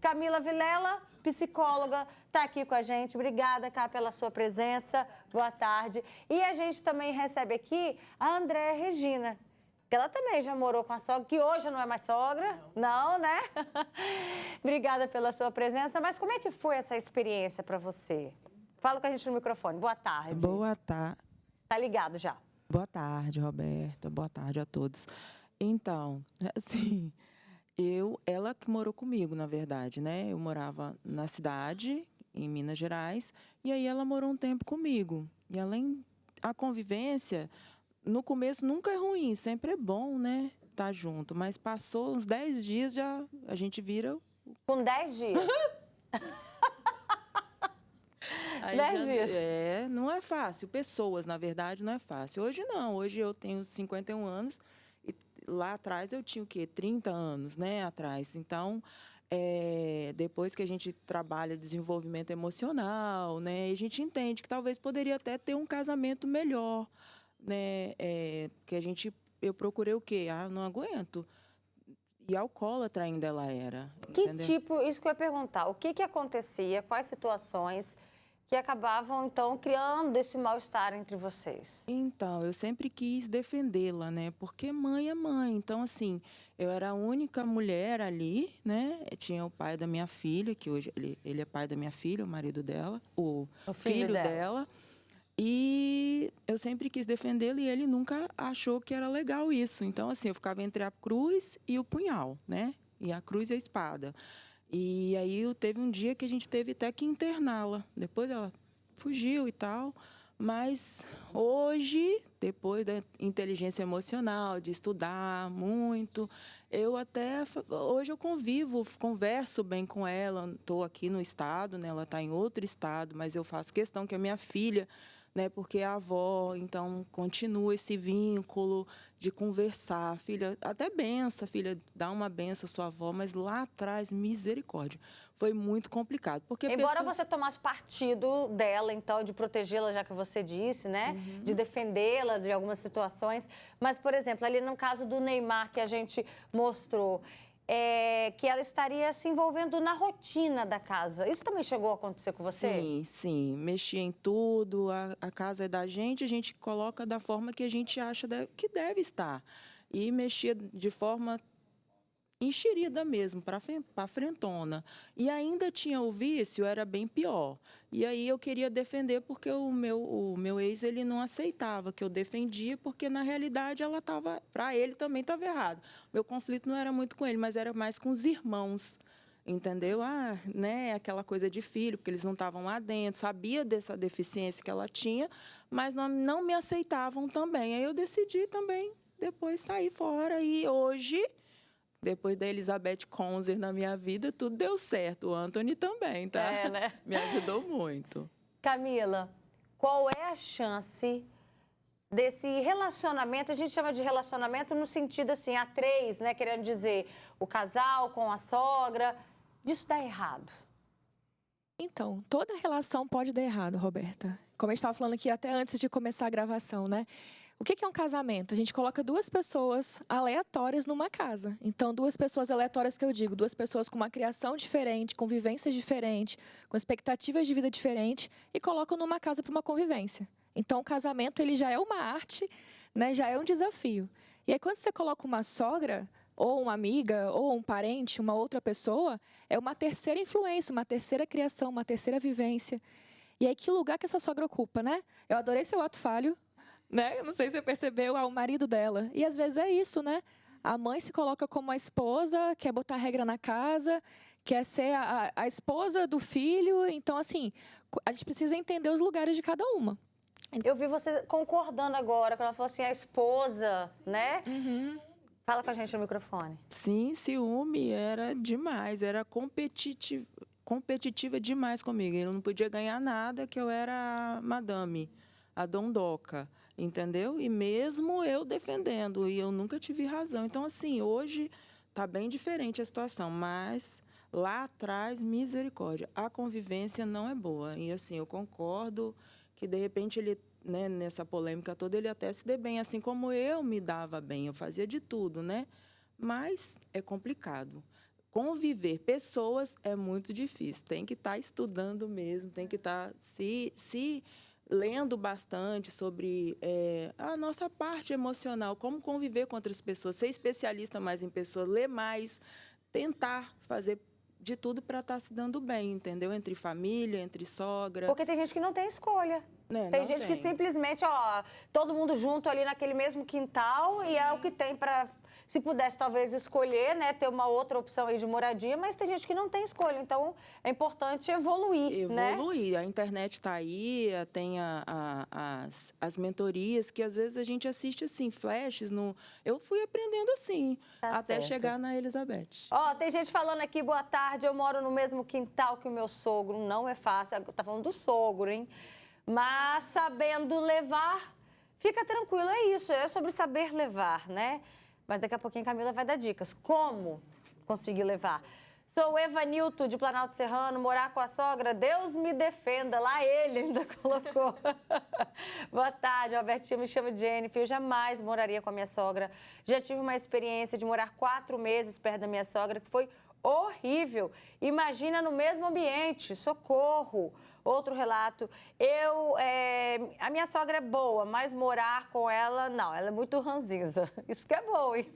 Camila Vilela, psicóloga, está aqui com a gente. Obrigada, Cá, pela sua presença. Boa tarde. E a gente também recebe aqui a Andréa Regina, que ela também já morou com a sogra, que hoje não é mais sogra. Não, né? Obrigada pela sua presença. Mas como é que foi essa experiência para você? Fala com a gente no microfone. Boa tarde. Boa tarde. Tá ligado já. Boa tarde, Roberta. Boa tarde a todos. Então, assim, ela que morou comigo, na verdade, né? Eu morava na cidade, em Minas Gerais, e aí ela morou um tempo comigo. E além a convivência, no começo nunca é ruim, sempre é bom, né? Estar junto. Mas passou uns 10 dias, já a gente vira. Com 10 dias. Aí 10 dias. Não é fácil. Pessoas, na verdade, não é fácil. Hoje não. Hoje eu tenho 51 anos e lá atrás eu tinha o quê? 30 anos, né? Atrás. Então, depois que a gente trabalha desenvolvimento emocional, né? A gente entende que talvez poderia até ter um casamento melhor, né? Eu procurei o quê? Ah, não aguento. E alcoólatra ainda ela era. Que entendeu? tipo, isso que eu ia perguntar, o que acontecia, quais situações que acabavam, então, criando esse mal-estar entre vocês? Então, eu sempre quis defendê-la, né? Porque mãe é mãe. Então, assim, eu era a única mulher ali, né? Tinha o pai da minha filha, que hoje ele é pai da minha filha, o marido dela, o filho dela. E eu sempre quis defendê-lo e ele nunca achou que era legal isso. Então, assim, eu ficava entre a cruz e o punhal, né? E a cruz e a espada. E aí teve um dia que a gente teve até que interná-la. Depois ela fugiu e tal. Mas hoje, depois da inteligência emocional, de estudar muito, hoje eu converso bem com ela. Estou aqui no estado, né? Ela está em outro estado, mas eu faço questão que a minha filha, né, porque é a avó, então continua esse vínculo de conversar. Filha, até benção, filha, dá uma benção à sua avó, mas lá atrás, misericórdia, foi muito complicado. Porque Embora você tomasse partido dela, então, de protegê-la, já que você disse, né, de defendê-la de algumas situações, mas, por exemplo, ali no caso do Neymar, que a gente mostrou, que ela estaria se envolvendo na rotina da casa. Isso também chegou a acontecer com você? Sim, sim. Mexia em tudo, a casa é da gente, a gente coloca da forma que a gente acha que deve estar. E mexia de forma enxerida mesmo, para frentona. E ainda tinha o vício, era bem pior. E aí eu queria defender porque o meu ex, ele não aceitava que eu defendia, porque na realidade ela estava, para ele também estava errado. Meu conflito não era muito com ele, mas era mais com os irmãos. Entendeu? Né, aquela coisa de filho, porque eles não estavam lá dentro, sabia dessa deficiência que ela tinha, mas não me aceitavam também. Aí eu decidi também depois sair fora e hoje, depois da Elizabeth Conzer na minha vida, tudo deu certo. O Anthony também, tá? Né? Me ajudou muito. Camila, qual é a chance desse relacionamento? A gente chama de relacionamento no sentido assim, a três, né? Querendo dizer, o casal com a sogra, disso dá errado. Então, toda relação pode dar errado, Roberta. Como a gente estava falando aqui até antes de começar a gravação, né? O que é um casamento? A gente coloca duas pessoas aleatórias numa casa. Então, duas pessoas aleatórias que eu digo, duas pessoas com uma criação diferente, com vivências diferentes, com expectativas de vida diferentes, e colocam numa casa para uma convivência. Então, o casamento ele já é uma arte, né? Já é um desafio. E aí, quando você coloca uma sogra, ou uma amiga, ou um parente, uma outra pessoa, é uma terceira influência, uma terceira criação, uma terceira vivência. E aí, que lugar que essa sogra ocupa, né? Eu adorei seu ato falho, né? Eu não sei se você percebeu, o marido dela. E às vezes é isso, né? A mãe se coloca como a esposa, quer botar regra na casa, quer ser a esposa do filho. Então, assim, a gente precisa entender os lugares de cada uma. Eu vi você concordando agora, quando ela falou assim, a esposa, né? Fala com a gente no microfone. Sim, ciúme era demais, era competitiva demais comigo. Eu não podia ganhar nada, que eu era a madame, a dondoca, entendeu? E mesmo eu defendendo, e eu nunca tive razão. Então, assim, hoje está bem diferente a situação, mas lá atrás, misericórdia, a convivência não é boa. E, assim, eu concordo que, de repente, ele, né, nessa polêmica toda, ele até se dê bem, assim como eu me dava bem, eu fazia de tudo, né? Mas é complicado. conviver pessoas é muito difícil. Tem que estar estudando mesmo, tem que estar se lendo bastante sobre a nossa parte emocional, como conviver com outras pessoas, ser especialista mais em pessoas, ler mais, tentar fazer de tudo para estar se dando bem, entendeu? Entre família, entre sogra. Porque tem gente que não tem escolha. Né? Tem Não gente que simplesmente, ó, todo mundo junto ali naquele mesmo quintal. Sim. E é o que tem para... Se pudesse, talvez, escolher, né, ter uma outra opção aí de moradia, mas tem gente que não tem escolha. Então, é importante evoluir, né? Evoluir. A internet está aí, tem as mentorias, que às vezes a gente assiste, assim, flashes. Eu fui aprendendo assim, Tá até certo. chegar na Elizabeth. Ó, tem gente falando aqui, boa tarde, eu moro no mesmo quintal que o meu sogro. Não é fácil, tá falando do sogro, hein? Mas sabendo levar, fica tranquilo, é isso, é sobre saber levar, né? Mas daqui a pouquinho a Camila vai dar dicas. Como conseguir levar? Sou Evanilton, de Planalto Serrano, morar com a sogra, Deus me defenda. Lá ele ainda colocou. Boa tarde, Albertinho, me chamo Jennifer. Eu jamais moraria com a minha sogra. Já tive uma experiência de morar 4 meses perto da minha sogra, que foi horrível. Imagina no mesmo ambiente, socorro. Outro relato, a minha sogra é boa, mas morar com ela, não, ela é muito ranzinza. Isso porque é bom, hein?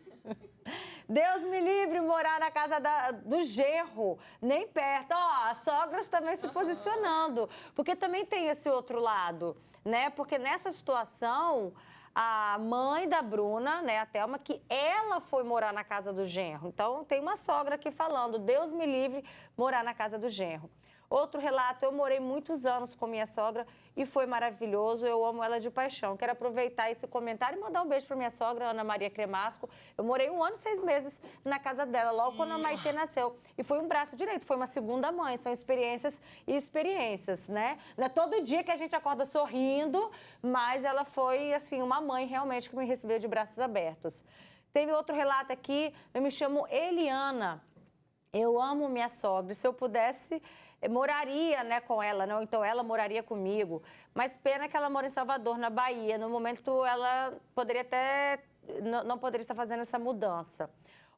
Deus me livre morar na casa do genro, nem perto. Ó, as sogras também se posicionando, porque também tem esse outro lado, né? Porque nessa situação, a mãe da Bruna, né, a Thelma, que ela foi morar na casa do genro. Então, tem uma sogra aqui falando, Deus me livre morar na casa do genro. Outro relato, eu morei muitos anos com minha sogra e foi maravilhoso, eu amo ela de paixão. Quero aproveitar esse comentário e mandar um beijo para minha sogra, Ana Maria Cremasco. Eu morei 1 ano e 6 meses na casa dela, logo quando a Maitê nasceu. E foi um braço direito, foi uma segunda mãe, são experiências e experiências, né? Não é todo dia que a gente acorda sorrindo, mas ela foi, assim, uma mãe realmente que me recebeu de braços abertos. Teve outro relato aqui, eu me chamo Eliana. Eu amo minha sogra, se eu pudesse, moraria, né, com ela, não? Então ela moraria comigo. Mas pena que ela mora em Salvador, na Bahia. No momento ela poderia até não poderia estar fazendo essa mudança.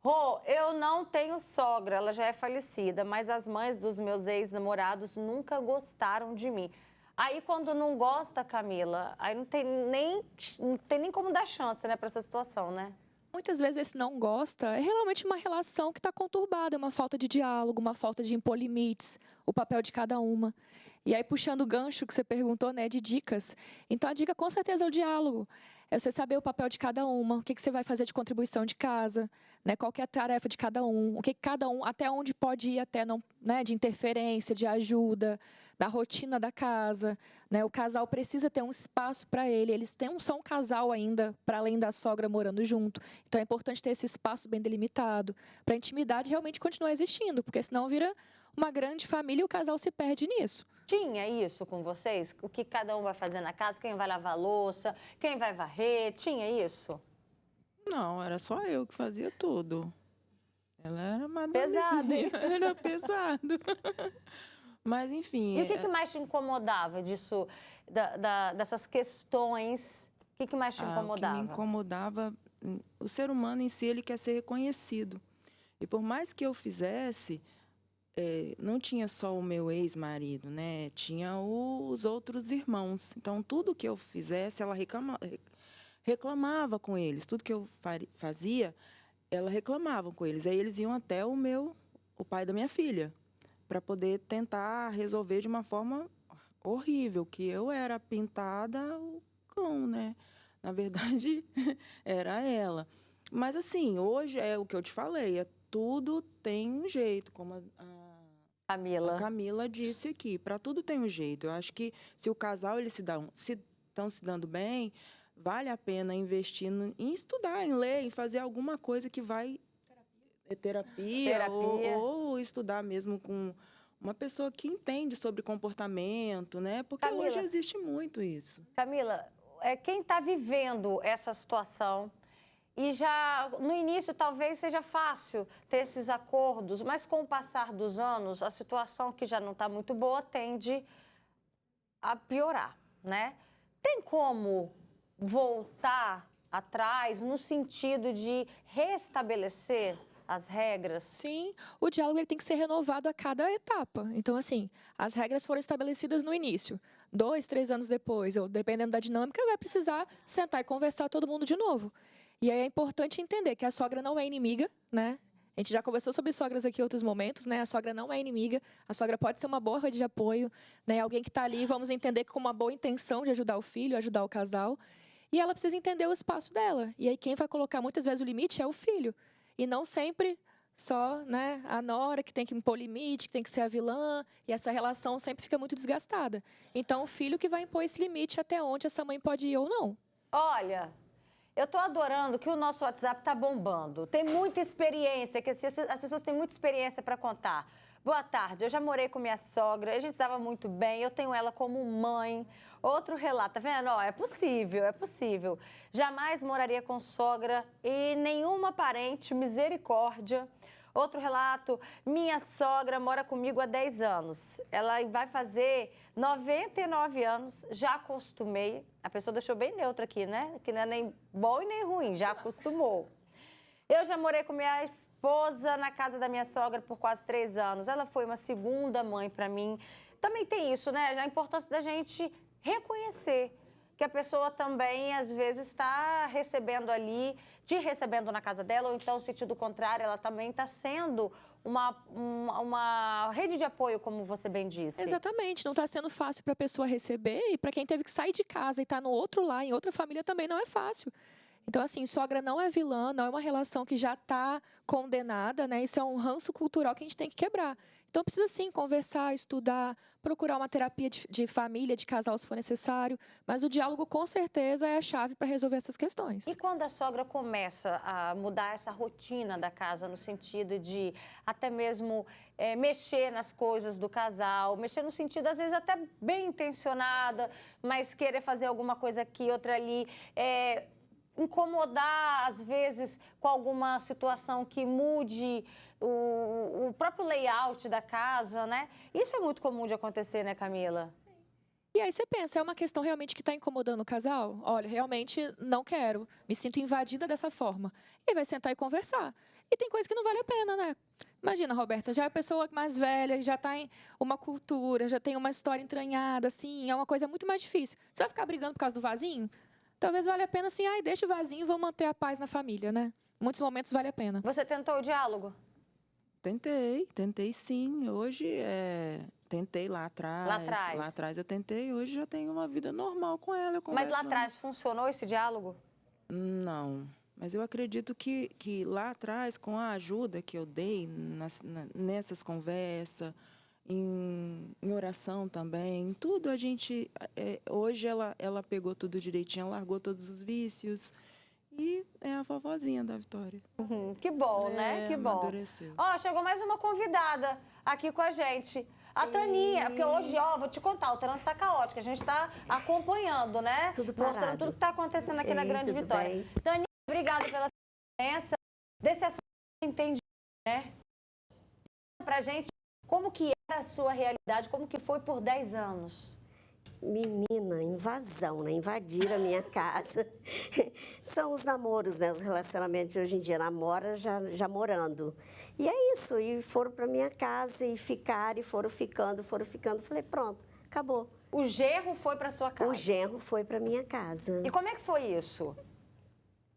Rô, eu não tenho sogra, ela já é falecida, mas as mães dos meus ex-namorados nunca gostaram de mim. Aí quando não gosta, Camila, aí não tem nem como dar chance, né, para essa situação, né? Muitas vezes esse não gosta é realmente uma relação que está conturbada, uma falta de diálogo, uma falta de impor limites, o papel de cada uma. E aí, puxando o gancho que você perguntou, né, de dicas. Então, a dica com certeza é o diálogo. É você saber o papel de cada uma, o que você vai fazer de contribuição de casa, né, qual que é a tarefa de cada um, o que cada um, até onde pode ir, até não, né, de interferência, de ajuda, da rotina da casa. Né, o casal precisa ter um espaço para ele, eles são um casal ainda, para além da sogra morando junto. Então, é importante ter esse espaço bem delimitado, para a intimidade realmente continuar existindo, porque senão vira uma grande família e o casal se perde nisso. Tinha isso com vocês? O que cada um vai fazer na casa? Quem vai lavar a louça? Quem vai varrer? Tinha isso? Não, era só eu que fazia tudo. Ela era Pesado, hein? Era pesado. Mas, enfim... E o que mais te incomodava disso, dessas questões? O que mais te incomodava? O que me incomodava, o ser humano em si, ele quer ser reconhecido. E por mais que eu fizesse... não tinha só o meu ex-marido, né? Tinha os outros irmãos. Então, tudo que eu fizesse, ela reclamava com eles. Tudo que eu fazia, ela reclamava com eles. Aí eles iam até o pai da minha filha, para poder tentar resolver de uma forma horrível, que eu era pintada o cão, né? Na verdade, era ela. Mas, assim, hoje é o que eu te falei, tudo tem um jeito, como a Camila disse aqui, para tudo tem um jeito. Eu acho que se o casal eles estão se dando bem, vale a pena investir em estudar, em ler, em fazer alguma coisa que vai terapia. Ou estudar mesmo com uma pessoa que entende sobre comportamento, né? Porque Camila, hoje existe muito isso. Camila, quem está vivendo essa situação e já no início talvez seja fácil ter esses acordos, mas com o passar dos anos, a situação que já não está muito boa tende a piorar, né? Tem como voltar atrás no sentido de restabelecer as regras? Sim, o diálogo ele tem que ser renovado a cada etapa. Então, assim, as regras foram estabelecidas no início. 2, 3 anos depois, ou dependendo da dinâmica, vai precisar sentar e conversar todo mundo de novo. E aí é importante entender que a sogra não é inimiga, né? A gente já conversou sobre sogras aqui em outros momentos, né? A sogra não é inimiga, a sogra pode ser uma boa rede de apoio, né? Alguém que está ali, vamos entender, com uma boa intenção de ajudar o filho, ajudar o casal. E ela precisa entender o espaço dela. E aí quem vai colocar muitas vezes o limite é o filho. E não sempre só, né, a nora que tem que impor limite, que tem que ser a vilã. E essa relação sempre fica muito desgastada. Então, o filho que vai impor esse limite até onde essa mãe pode ir ou não. Olha, eu tô adorando que o nosso WhatsApp tá bombando. Tem muita experiência, que as pessoas têm muita experiência para contar. Boa tarde, eu já morei com minha sogra, a gente estava muito bem, eu tenho ela como mãe. Outro relato, tá vendo? Ó, é possível, é possível. Jamais moraria com sogra e nenhuma parente, misericórdia. Outro relato, minha sogra mora comigo há 10 anos. Ela vai fazer 99 anos, já acostumei. A pessoa deixou bem neutra aqui, né? Que não é nem bom e nem ruim, já acostumou. Eu já morei com minha esposa na casa da minha sogra por quase 3 anos. Ela foi uma segunda mãe para mim. Também tem isso, né? A importância da gente reconhecer que a pessoa também, às vezes, está recebendo ali, te recebendo na casa dela, ou então, no sentido contrário, ela também está sendo uma rede de apoio, como você bem disse. Exatamente, não está sendo fácil para a pessoa receber e para quem teve que sair de casa e está no outro lar, em outra família, também não é fácil. Então, assim, sogra não é vilã, não é uma relação que já está condenada, né? Isso é um ranço cultural que a gente tem que quebrar. Então, precisa sim conversar, estudar, procurar uma terapia de família, de casal, se for necessário. Mas o diálogo, com certeza, é a chave para resolver essas questões. E quando a sogra começa a mudar essa rotina da casa, no sentido de até mesmo mexer nas coisas do casal, mexer no sentido, às vezes, até bem intencionada, mas querer fazer alguma coisa aqui, outra ali, incomodar, às vezes, com alguma situação que mude o próprio layout da casa, né? Isso é muito comum de acontecer, né, Camila? E aí você pensa, é uma questão realmente que está incomodando o casal? Olha, realmente não quero, me sinto invadida dessa forma. E vai sentar e conversar. E tem coisa que não vale a pena, né? Imagina, Roberta, já é a pessoa mais velha, já está em uma cultura, já tem uma história entranhada, assim, é uma coisa muito mais difícil. Você vai ficar brigando por causa do vasinho? Talvez valha a pena assim, deixa o vasinho, vamos manter a paz na família, né? Em muitos momentos vale a pena. Você tentou o diálogo? Tentei sim. Hoje, tentei lá atrás. Lá atrás eu tentei, hoje já tenho uma vida normal com ela. Mas lá atrás funcionou esse diálogo? Não, mas eu acredito que lá atrás, com a ajuda que eu dei nessas conversas, em oração também, tudo a gente... hoje ela pegou tudo direitinho, ela largou todos os vícios e é a vovozinha da Vitória. Que bom, né? Que bom. Amadureceu. Ó, chegou mais uma convidada aqui com a gente. A Taninha, porque hoje, vou te contar, o trânsito tá caótico, a gente tá acompanhando, né? Tudo parado. Mostrando tudo que tá acontecendo aqui na Grande tudo Vitória. bem. Taninha, obrigada pela presença. Desse assunto que você entende, né? Pra gente, como que era a sua realidade, como que foi por 10 anos? Menina, invasão, né? Invadiram a minha casa. São os namoros, né? Os relacionamentos de hoje em dia. Namora já morando. E é isso. E foram para minha casa e ficaram, e foram ficando. Falei, pronto, acabou. O genro foi para sua casa? O genro foi para minha casa. E como é que foi isso?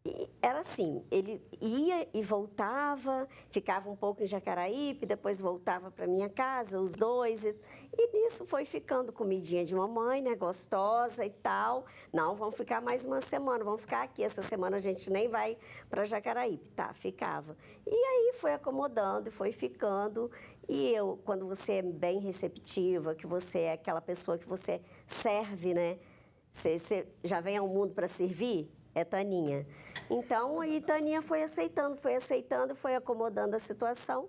E era assim, ele ia e voltava, ficava um pouco em Jacaraípe, depois voltava para minha casa, os dois. E nisso foi ficando comidinha de mamãe, né, gostosa e tal. Não, vamos ficar mais uma semana, vamos ficar aqui. Essa semana a gente nem vai para Jacaraípe. Tá, ficava. E aí foi acomodando, foi ficando. E quando você é bem receptiva, que você é aquela pessoa que você serve, né? Você já vem ao mundo para servir? É Taninha. Então, aí Taninha foi aceitando, foi acomodando a situação.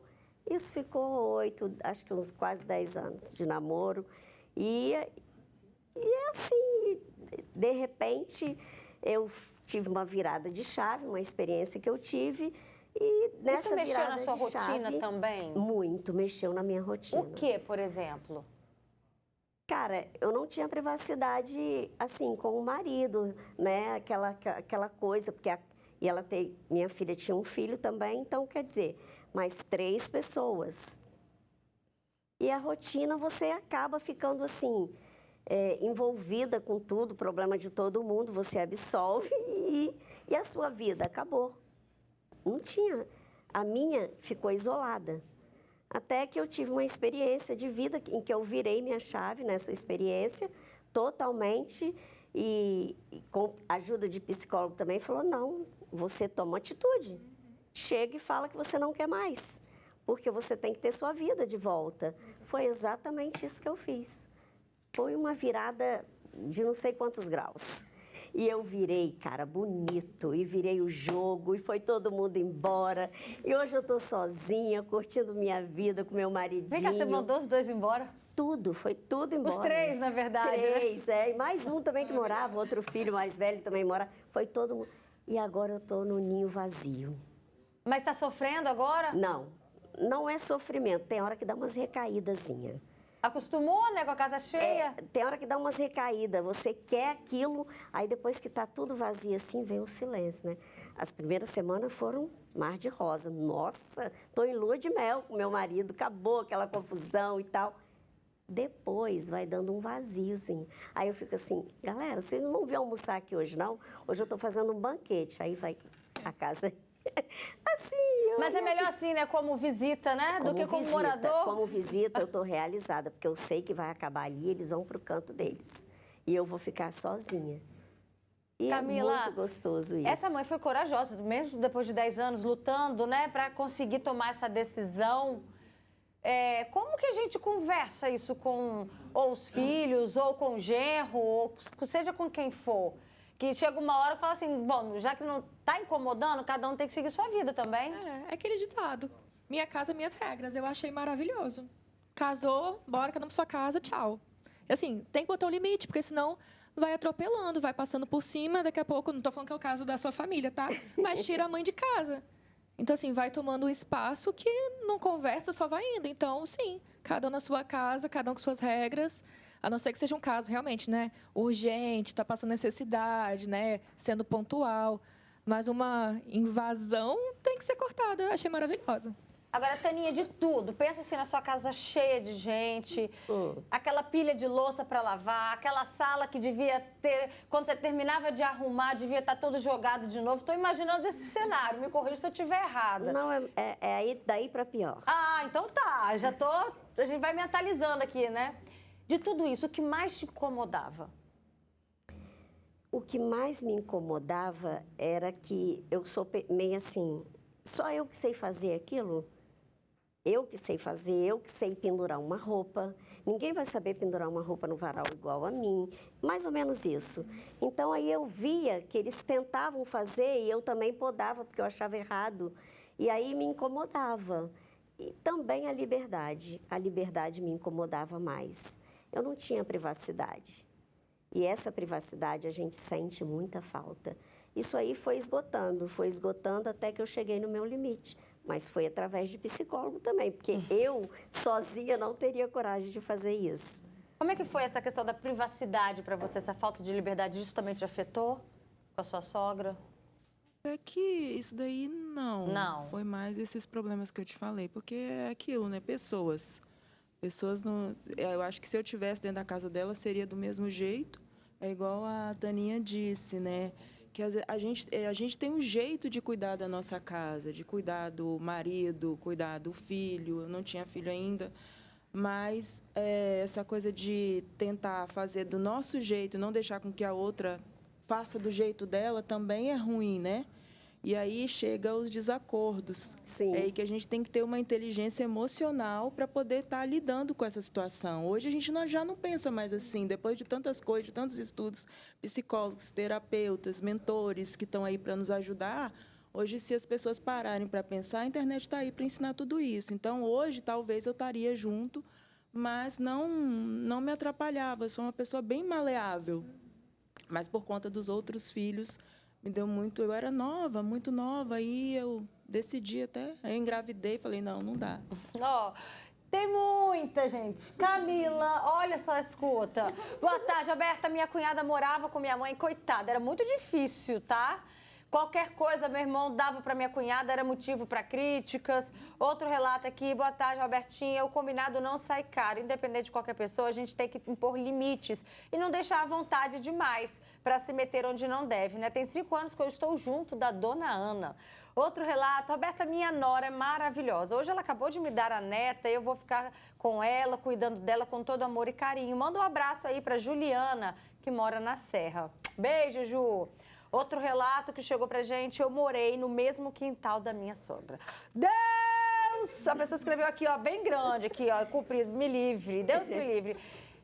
Isso ficou acho que uns quase 10 anos de namoro. E assim, de repente, eu tive uma virada de chave, uma experiência que eu tive. E nessa Isso mexeu virada na sua de rotina chave, também? Muito, mexeu na minha rotina. O que, por exemplo? Cara, eu não tinha privacidade, assim, com o marido, né? Aquela coisa, porque E minha filha tinha um filho também, então quer dizer, mais 3 pessoas. E a rotina, você acaba ficando assim, envolvida com tudo, problema de todo mundo, você absolve e a sua vida acabou. Não tinha. A minha ficou isolada. Até que eu tive uma experiência de vida em que eu virei minha chave nessa experiência totalmente e com a ajuda de psicólogo também, falou, não, você toma atitude. Chega e fala que você não quer mais, porque você tem que ter sua vida de volta. Foi exatamente isso que eu fiz. Foi uma virada de não sei quantos graus. E eu virei, cara, bonito, e virei o jogo, e foi todo mundo embora. E hoje eu estou sozinha, curtindo minha vida com meu maridinho. Vem cá, você mandou os 2 embora? Tudo, foi tudo embora. Os 3, na verdade, 3, E mais um também que morava, outro filho mais velho também mora. Foi todo mundo. E agora eu estou no ninho vazio. Mas está sofrendo agora? Não, não é sofrimento. Tem hora que dá umas recaídasinhas. Acostumou, né, com a casa cheia? Tem hora que dá umas recaídas, você quer aquilo, aí depois que tá tudo vazio assim, vem o silêncio, né? As primeiras semanas foram mar de rosa. Nossa, tô em lua de mel com meu marido, acabou aquela confusão e tal. Depois vai dando um vaziozinho. Aí eu fico assim, galera, vocês não vão vir almoçar aqui hoje, não? Hoje eu tô fazendo um banquete, aí vai a casa... Assim, Mas é melhor assim, né? Como visita, né? Do que como visita, morador. Como visita, eu estou realizada, porque eu sei que vai acabar ali, eles vão para o canto deles. E eu vou ficar sozinha. E Camila, é muito gostoso isso. Essa mãe foi corajosa, mesmo depois de 10 anos lutando, né? Para conseguir tomar essa decisão. Como que a gente conversa isso com ou os filhos, ou com o genro, ou seja com quem for? Que chega uma hora e fala assim, bom, já que não está incomodando, cada um tem que seguir sua vida também. É aquele ditado. Minha casa, minhas regras. Eu achei maravilhoso. Casou, bora, cada um pra sua casa, tchau. E assim, tem que botar um limite, porque senão vai atropelando, vai passando por cima, daqui a pouco, não tô falando que é o caso da sua família, tá? Mas tira a mãe de casa. Então, assim, vai tomando um espaço que não conversa, só vai indo. Então, sim, cada um na sua casa, cada um com suas regras. A não ser que seja um caso realmente, né, urgente, está passando necessidade, né, sendo pontual. Mas uma invasão tem que ser cortada. Achei maravilhosa. Agora, Taninha, de tudo. Pensa assim na sua casa cheia de gente, aquela pilha de louça para lavar, aquela sala que devia ter, quando você terminava de arrumar, devia estar todo jogado de novo. Estou imaginando esse cenário. Me corrija se eu estiver errada. Não, aí daí para pior. Ah, então tá. A gente vai mentalizando aqui, né? De tudo isso, o que mais te incomodava? O que mais me incomodava era que eu sou meio assim, só eu que sei fazer aquilo? Eu que sei fazer, eu que sei pendurar uma roupa. Ninguém vai saber pendurar uma roupa no varal igual a mim. Mais ou menos isso. Então, aí eu via que eles tentavam fazer e eu também podava, porque eu achava errado. E aí me incomodava. E também a liberdade me incomodava mais. Eu não tinha privacidade. E essa privacidade a gente sente muita falta. Isso aí foi esgotando até que eu cheguei no meu limite. Mas foi através de psicólogo também, porque eu, sozinha, não teria coragem de fazer isso. Como é que foi essa questão da privacidade para você? Essa falta de liberdade justamente te afetou com a sua sogra? É que isso daí não. Foi mais esses problemas que eu te falei, porque é aquilo, né? Pessoas não... Eu acho que se eu tivesse dentro da casa dela, seria do mesmo jeito. É igual a Taninha disse, né? Que a gente tem um jeito de cuidar da nossa casa, de cuidar do marido, cuidar do filho. Eu não tinha filho ainda, mas essa coisa de tentar fazer do nosso jeito, não deixar com que a outra faça do jeito dela, também é ruim, né? E aí chega os desacordos. Sim. É aí que a gente tem que ter uma inteligência emocional para poder estar lidando com essa situação. Hoje a gente já não pensa mais assim, depois de tantas coisas, de tantos estudos, psicólogos, terapeutas, mentores que estão aí para nos ajudar. Hoje, se as pessoas pararem para pensar, a internet está aí para ensinar tudo isso. Então, hoje, talvez eu estaria junto, mas não me atrapalhava. Eu sou uma pessoa bem maleável. Mas, por conta dos outros filhos, me deu muito... Eu era nova, muito nova, aí eu decidi até... Eu engravidei e falei, não dá. Ó, tem muita gente. Camila, olha só, escuta. Boa tarde, Alberta. Minha cunhada morava com minha mãe, coitada, era muito difícil, tá? Qualquer coisa, meu irmão dava para minha cunhada, era motivo para críticas. Outro relato aqui, boa tarde, Robertinha. O combinado não sai caro. Independente de qualquer pessoa, a gente tem que impor limites e não deixar à vontade demais para se meter onde não deve, né? Tem 5 anos que eu estou junto da dona Ana. Outro relato, Roberta, minha nora é maravilhosa. Hoje ela acabou de me dar a neta e eu vou ficar com ela, cuidando dela com todo amor e carinho. Manda um abraço aí para Juliana, que mora na Serra. Beijo, Ju. Outro relato que chegou pra gente, eu morei no mesmo quintal da minha sogra. Deus! A pessoa escreveu aqui, ó, bem grande, aqui, ó, comprido, me livre, Deus me livre.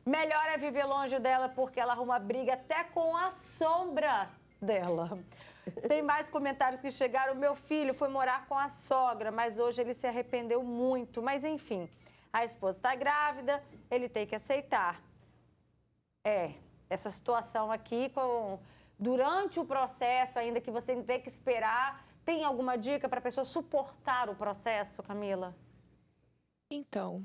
Melhor é viver longe dela porque ela arruma briga até com a sombra dela. Tem mais comentários que chegaram. Meu filho foi morar com a sogra, mas hoje ele se arrependeu muito. Mas enfim, a esposa está grávida, ele tem que aceitar. Essa situação aqui durante o processo, ainda que você tem que esperar, tem alguma dica para a pessoa suportar o processo, Camila? Então,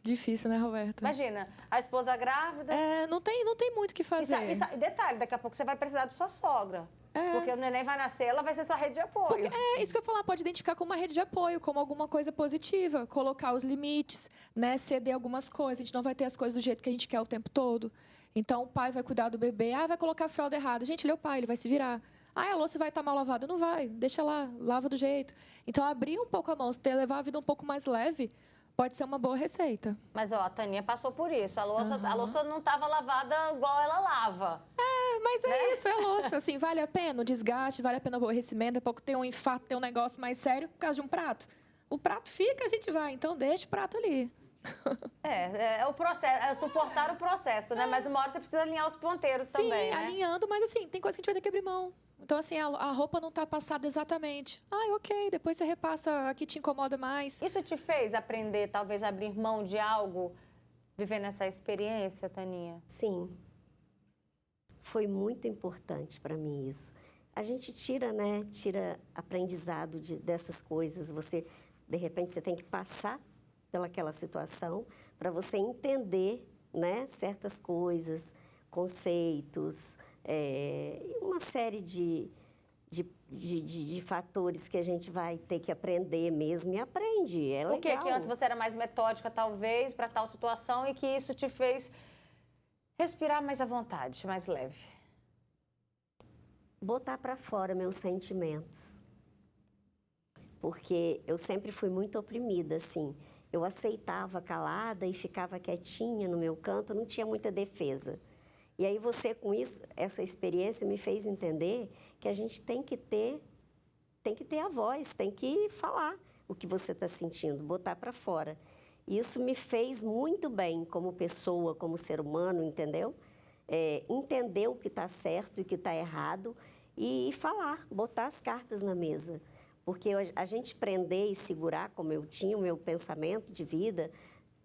difícil, né, Roberta? Imagina, a esposa grávida... Não tem muito o que fazer. E detalhe, daqui a pouco você vai precisar de sua sogra. Porque o neném vai nascer, ela vai ser sua rede de apoio. Porque isso que eu ia falar, pode identificar como uma rede de apoio, como alguma coisa positiva, colocar os limites, né, ceder algumas coisas. A gente não vai ter as coisas do jeito que a gente quer o tempo todo. Então, o pai vai cuidar do bebê, vai colocar a fralda errada. Gente, ele é o pai, ele vai se virar. A louça vai estar mal lavada. Não vai, deixa lá, lava do jeito. Então, abrir um pouco a mão, levar a vida um pouco mais leve, pode ser uma boa receita. Mas, ó, a Taninha passou por isso. A louça não estava lavada igual ela lava. Mas isso, é louça. Assim, vale a pena o desgaste, vale a pena o aborrecimento. Daqui a pouco tem um infarto, tem um negócio mais sério por causa de um prato. O prato fica, a gente vai. Então, deixa o prato ali. É o processo, é suportar o processo, né? Mas uma hora você precisa alinhar os ponteiros também, né? Sim, alinhando, mas assim, tem coisa que a gente vai ter que abrir mão. Então, assim, a roupa não está passada exatamente. Ok, depois você repassa a que te incomoda mais. Isso te fez aprender, talvez, a abrir mão de algo, vivendo essa experiência, Taninha? Sim. Foi muito importante para mim isso. A gente tira aprendizado dessas coisas. Você, de repente, você tem que passar pelaquela situação para você entender, né, certas coisas, conceitos, uma série de fatores que a gente vai ter que aprender mesmo e aprende. É legal. Por que antes você era mais metódica, talvez, para tal situação e que isso te fez respirar mais à vontade, mais leve? Botar para fora meus sentimentos. Porque eu sempre fui muito oprimida, assim. Eu aceitava calada e ficava quietinha no meu canto, não tinha muita defesa. E aí você, com isso, essa experiência me fez entender que a gente tem que ter a voz, tem que falar o que você está sentindo, botar para fora. E isso me fez muito bem como pessoa, como ser humano, entendeu? Entender o que está certo e o que está errado e falar, botar as cartas na mesa. Porque a gente prender e segurar, como eu tinha o meu pensamento de vida,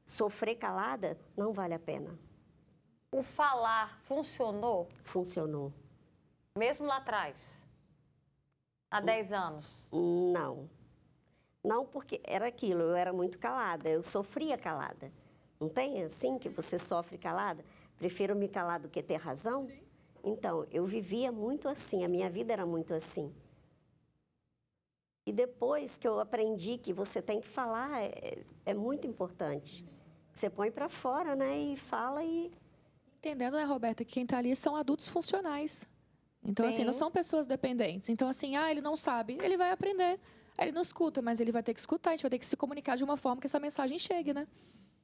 sofrer calada, não vale a pena. O falar funcionou? Funcionou. Mesmo lá atrás? Há 10 anos? Não. Não, porque era aquilo, eu era muito calada, eu sofria calada. Não tem assim que você sofre calada? Prefiro me calar do que ter razão? Sim. Então, eu vivia muito assim, a minha vida era muito assim. E depois que eu aprendi que você tem que falar, é muito importante. Você põe para fora, né, e fala e... Entendendo, né, Roberta, que quem está ali são adultos funcionais. Então, Sim. assim, não são pessoas dependentes. Então, assim, ele não sabe, ele vai aprender. Ele não escuta, mas ele vai ter que escutar, a gente vai ter que se comunicar de uma forma que essa mensagem chegue, né?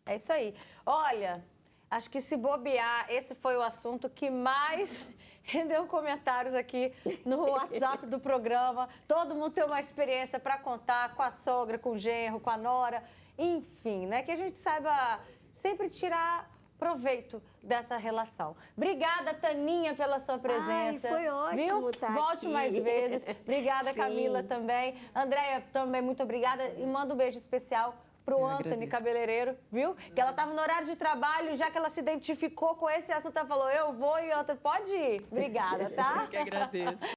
É isso aí. Olha, acho que se bobear, esse foi o assunto que mais rendeu comentários aqui no WhatsApp do programa. Todo mundo tem uma experiência para contar com a sogra, com o genro, com a nora, enfim, né? Que a gente saiba sempre tirar proveito dessa relação. Obrigada, Taninha, pela sua presença. Ai, foi ótimo estar Volte aqui. mais vezes. Obrigada, Sim. Camila, também. Andréia, também, muito obrigada. E manda um beijo especial pro Anthony, agradeço. cabeleireiro, viu? Que ela estava no horário de trabalho, já que ela se identificou com esse assunto, ela falou, eu vou e outra, pode ir. Obrigada, tá? Eu que agradeço.